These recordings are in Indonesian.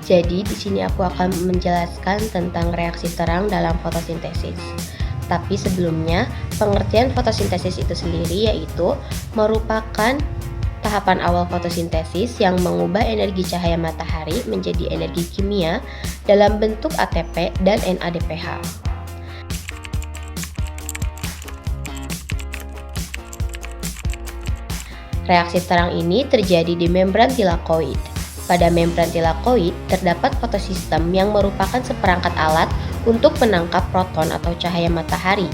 Jadi di sini aku akan menjelaskan tentang reaksi terang dalam fotosintesis. Tapi sebelumnya, pengertian fotosintesis itu sendiri yaitu merupakan tahapan awal fotosintesis yang mengubah energi cahaya matahari menjadi energi kimia dalam bentuk ATP dan NADPH. Reaksi terang ini terjadi di membran tilakoid. Pada membran tilakoid terdapat fotosistem yang merupakan seperangkat alat untuk menangkap proton atau cahaya matahari.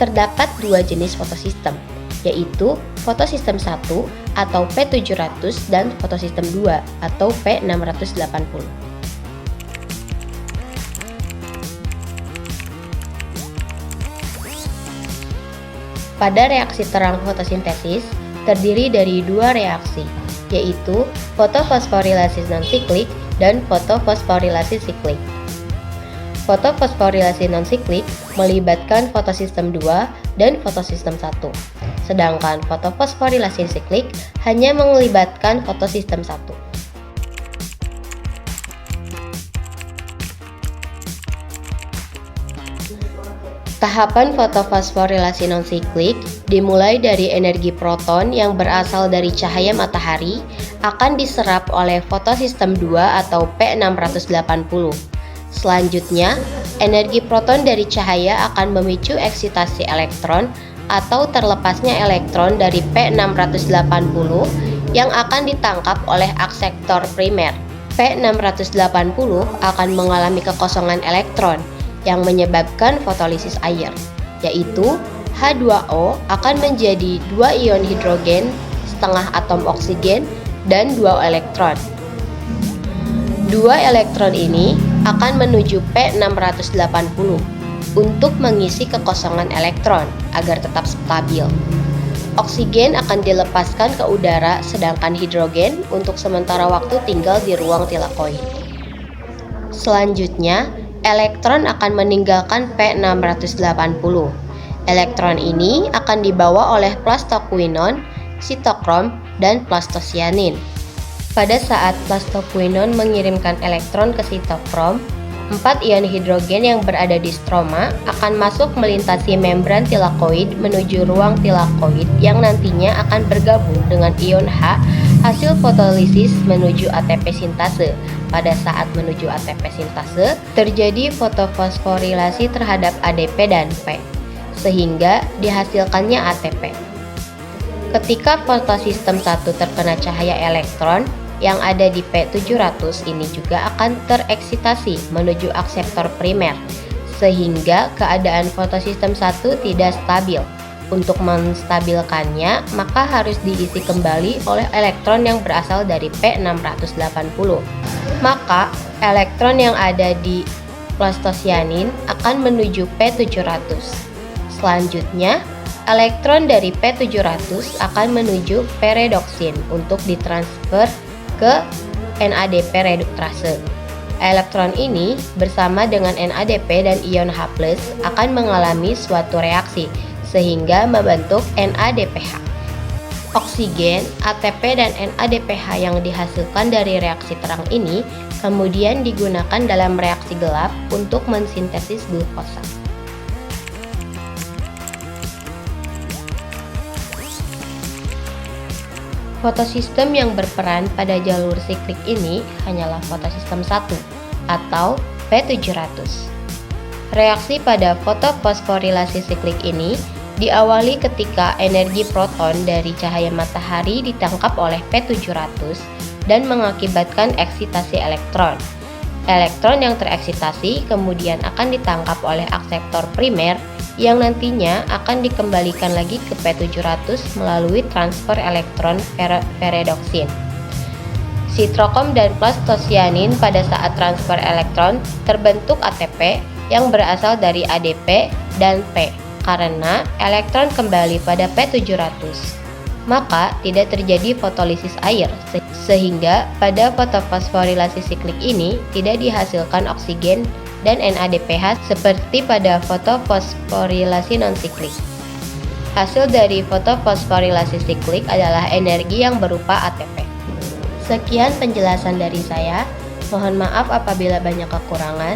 Terdapat dua jenis fotosistem, yaitu fotosistem 1 atau P700 dan fotosistem 2 atau P680. Pada reaksi terang fotosintesis terdiri dari dua reaksi, yaitu fotofosforilasi non-siklik dan fotofosforilasi siklik. Fotofosforilasi non-siklik melibatkan fotosistem 2 dan fotosistem 1, sedangkan fotofosforilasi siklik hanya melibatkan fotosistem 1. Tahapan fotofosforilasi non-siklik dimulai dari energi proton yang berasal dari cahaya matahari akan diserap oleh fotosistem 2 atau P680. Selanjutnya, energi proton dari cahaya akan memicu eksitasi elektron atau terlepasnya elektron dari P680 yang akan ditangkap oleh akseptor primer. P680 akan mengalami kekosongan elektron yang menyebabkan fotolisis air, yaitu H2O akan menjadi 2 ion hidrogen, setengah atom oksigen, dan 2 elektron. 2 elektron ini akan menuju P680 untuk mengisi kekosongan elektron agar tetap stabil. Oksigen akan dilepaskan ke udara, sedangkan hidrogen untuk sementara waktu tinggal di ruang tilakoid. Selanjutnya, elektron akan meninggalkan P680. Elektron ini akan dibawa oleh plastoquinon, sitokrom, dan plastocyanin. Pada saat plastoquinon mengirimkan elektron ke sitokrom, 4 ion hidrogen yang berada di stroma akan masuk melintasi membran tilakoid menuju ruang tilakoid yang nantinya akan bergabung dengan ion H hasil fotolisis menuju ATP sintase. Pada saat menuju ATP sintase, terjadi fotofosforilasi terhadap ADP dan P, sehingga dihasilkannya ATP. Ketika fotosistem 1 terkena cahaya elektron, yang ada di P700 ini juga akan tereksitasi menuju akseptor primer, sehingga keadaan fotosistem 1 tidak stabil. Untuk menstabilkannya, maka harus diisi kembali oleh elektron yang berasal dari P680. Maka, elektron yang ada di plastocyanin akan menuju P700. Selanjutnya, elektron dari P700 akan menuju P-redoksin untuk ditransfer ke NADP reduktrase. Elektron ini bersama dengan NADP dan ion H+ akan mengalami suatu reaksi sehingga membentuk NADPH. Oksigen, ATP, dan NADPH yang dihasilkan dari reaksi terang ini kemudian digunakan dalam reaksi gelap untuk mensintesis glukosa. Fotosistem yang berperan pada jalur siklik ini hanyalah fotosistem 1 atau P700. Reaksi pada fotofosforilasi siklik ini diawali ketika energi proton dari cahaya matahari ditangkap oleh P700 dan mengakibatkan eksitasi elektron. Elektron yang tereksitasi kemudian akan ditangkap oleh akseptor primer yang nantinya akan dikembalikan lagi ke P700 melalui transfer elektron ferredoksin. Sitrokom dan plastocyanin pada saat transfer elektron terbentuk ATP yang berasal dari ADP dan P karena elektron kembali pada P700. Maka tidak terjadi fotolisis air sehingga pada fotofosforilasi siklik ini tidak dihasilkan oksigen dan NADPH seperti pada fotofosforilasi non-siklik. Hasil dari fotofosforilasi siklik adalah energi yang berupa ATP. Sekian penjelasan dari saya. Mohon maaf apabila banyak kekurangan.